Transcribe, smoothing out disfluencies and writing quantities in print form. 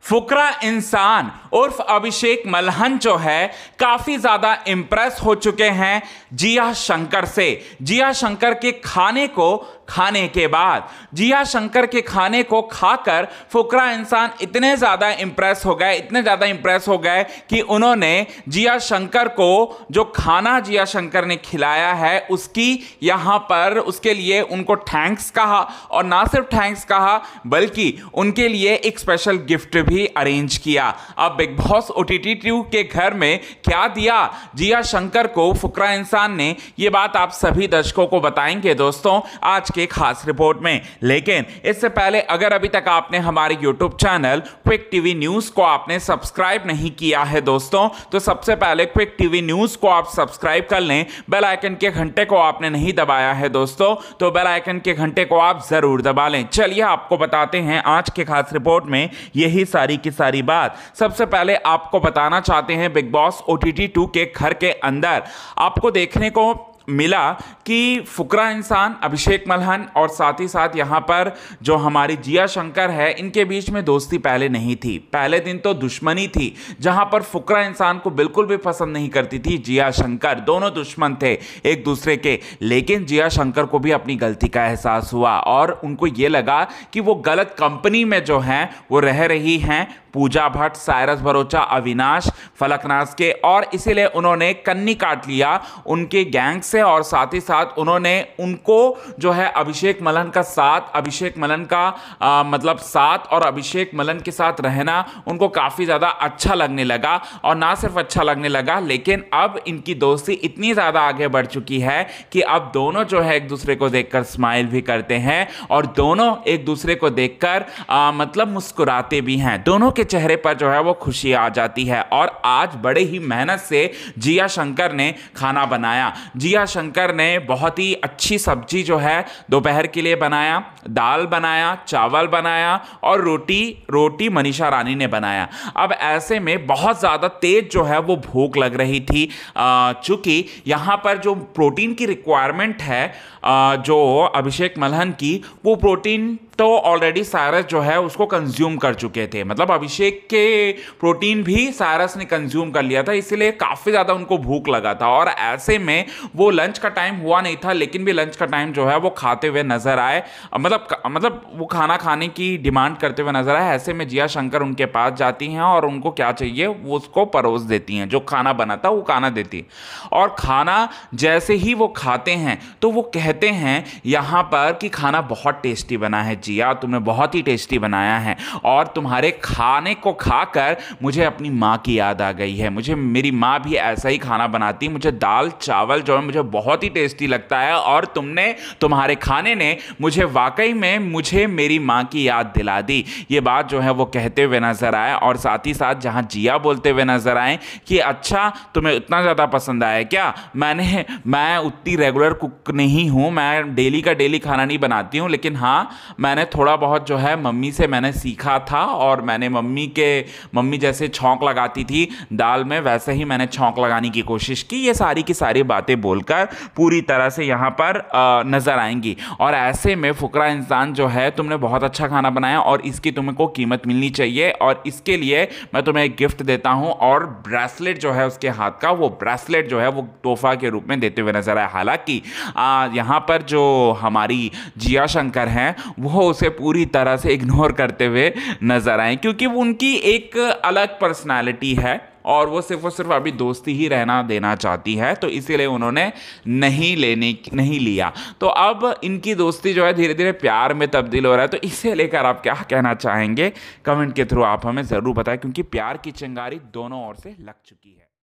फुकरा इंसान उर्फ अभिषेक मल्हन जो है काफी ज्यादा इंप्रेस हो चुके हैं जिया शंकर से। जिया शंकर के खाने को खाने के बाद, जिया शंकर के खाने को खाकर फुकरा इंसान इतने ज्यादा इंप्रेस हो गए कि उन्होंने जिया शंकर को जो खाना जिया शंकर ने खिलाया है उसकी यहां पर उसके लिए उनको थैंक्स कहा, और ना सिर्फ थैंक्स कहा बल्कि उनके लिए एक स्पेशल गिफ्ट भी अरेंज किया। अब बिग बॉस OTT 2 के घर में क्या दिया जिया शंकर को फुकरा इंसान ने, यह बात आप सभी दर्शकों को बताएंगे दोस्तों आज के खास रिपोर्ट में। लेकिन इससे पहले अगर अभी तक आपने हमारे YouTube channel quick TV news को आपने सब्सक्राइब नहीं किया है दोस्तों, तो सबसे पहले क्विक टीवी न्यूज को आप सब्सक्राइब कर लें। बेल आइकन के घंटे को आपने नहीं दबाया है दोस्तों, तो बेल आइकन के घंटे को आप जरूर दबा लें। चलिए आपको बताते हैं आज के खास रिपोर्ट में यही सारी की सारी बात। सबसे पहले आपको बताना चाहते हैं बिग बॉस OTT 2 के घर के अंदर आपको देखने को मिला कि फुकरा इंसान, अभिषेक मल्हन और साथ ही साथ यहां पर जो हमारी जिया शंकर है, इनके बीच में दोस्ती पहले नहीं थी। पहले दिन तो दुश्मनी थी, जहां पर फुकरा इंसान को बिल्कुल भी पसंद नहीं करती थी जिया शंकर। दोनों दुश्मन थे एक दूसरे के। लेकिन जिया शंकर को भी अपनी गलती का एहसास हुआ और उनको यह लगा कि वो गलत कंपनी में जो है वो रह रही हैं, पूजा भट्ट, साइरस भरोचा, अविनाश, फलकनाज के, और इसीलिए उन्होंने कन्नी काट लिया उनके गैंग से। और साथ ही साथ उन्होंने उनको जो है अभिषेक मल्हन का साथ, अभिषेक मल्हन का मतलब साथ और अभिषेक मल्हन के साथ रहना उनको काफी ज्यादा अच्छा लगने लगा। और ना सिर्फ अच्छा लगने लगा लेकिन अब इनकी दोस्ती इतनी ज्यादा आगे बढ़ चुकी है कि अब दोनों जो है एक दूसरे को देखकर स्माइल भी करते हैं और दोनों एक दूसरे को देखकर मतलब मुस्कुराते भी हैं। दोनों के चेहरे पर जो है वो खुशी आ जाती है। और आज बड़े ही मेहनत से जिया शंकर ने खाना बनाया। जिया शंकर ने बहुत ही अच्छी सब्जी जो है दोपहर के लिए बनाया, दाल बनाया, चावल बनाया और रोटी मनीषा रानी ने बनाया। अब ऐसे में बहुत ज़्यादा तेज जो है वो भूख लग रही थी, चूंकि यहाँ पर जो प्रोटीन की रिक्वायरमेंट है जो अभिषेक मल्हन की, वो प्रोटीन तो ऑलरेडी साइरस जो है उसको कंज्यूम कर चुके थे। मतलब अभिषेक के प्रोटीन भी साइरस ने कंज्यूम कर लिया था, इसलिए काफ़ी ज़्यादा उनको भूख लगा था। और ऐसे में वो लंच का टाइम हुआ नहीं था लेकिन भी लंच का टाइम जो है वो खाते हुए नजर आए, मतलब वो खाना खाने की डिमांड करते हुए नजर आए। ऐसे में जिया शंकर उनके पास जाती हैं और उनको क्या चाहिए वो उसको परोस देती हैं, जो खाना बना था वो खाना देती। और खाना जैसे ही वो खाते हैं तो वो कहते हैं यहाँ पर कि खाना बहुत टेस्टी बना है जिया, तुमने बहुत ही टेस्टी बनाया है, और तुम्हारे खाने को खाकर मुझे अपनी माँ की याद आ गई है। मुझे मेरी माँ भी ऐसा ही खाना बनाती, मुझे दाल चावल जो है मुझे बहुत ही टेस्टी लगता है, और तुम्हारे खाने ने मुझे वाकई में मुझे मेरी माँ की याद दिला दी। ये बात जो है वो कहते हुए नजर आए। और साथ ही साथ जहाँ जिया बोलते हुए नजर आए कि अच्छा तुम्हें इतना ज़्यादा पसंद आया क्या, मैं उतनी रेगुलर कुक नहीं हूँ, मैं डेली का डेली खाना नहीं बनाती हूँ, लेकिन हाँ मैंने थोड़ा बहुत जो है मम्मी से मैंने सीखा था, और मैंने मम्मी जैसे छौंक लगाती थी दाल में वैसे ही मैंने छौंक लगाने की कोशिश की। ये सारी की सारी बातें बोलकर पूरी तरह से यहाँ पर नजर आएंगी। और ऐसे में फुकरा इंसान जो है, तुमने बहुत अच्छा खाना बनाया और इसकी तुमको कीमत मिलनी चाहिए, और इसके लिए मैं तुम्हें एक गिफ्ट देता हूँ। और ब्रेसलेट जो है उसके हाथ का, वो ब्रेसलेट जो है वो तोहफा के रूप में देते हुए नजर आया। हालांकि यहाँ पर जो हमारी जिया शंकर हैं वो उसे पूरी तरह से इग्नोर करते हुए नजर आए, क्योंकि उनकी एक अलग पर्सनालिटी है और वो सिर्फ अभी दोस्ती ही रहना देना चाहती है, तो इसीलिए उन्होंने नहीं लिया। तो अब इनकी दोस्ती जो है धीरे धीरे प्यार में तब्दील हो रहा है। तो इसे लेकर आप क्या कहना चाहेंगे, कमेंट के थ्रू आप हमें ज़रूर बताएं, क्योंकि प्यार की चिंगारी दोनों ओर से लग चुकी है।